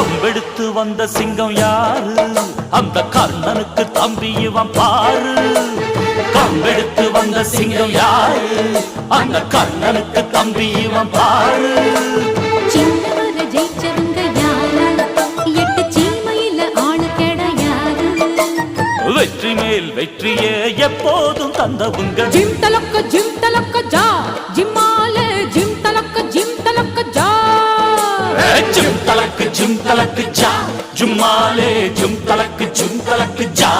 கம்பெடுத்து வந்த சிங்கம் யாரு? அந்த கர்ணனுக்கு தம்பி இவன் பாரு. கம்பெடுத்து வந்த சிங்கம் யாரு? அந்த கர்ணனுக்கு தம்பி இவன் பாரு. சின்னவர ஜெயிச்சவங்க யாரு? எட்டு சீமையில ஆளு கிடையாது. வெற்றி மேல் வெற்றியே எப்போதும் தந்தவுங்க. ஜிம் தலக்க ஜா ஜிம்மால ஜிம் தலக்க ஜா ஜிம் தலக்கு ஜா ஜும்மாலே ஜிம் தலக்கு ஜா.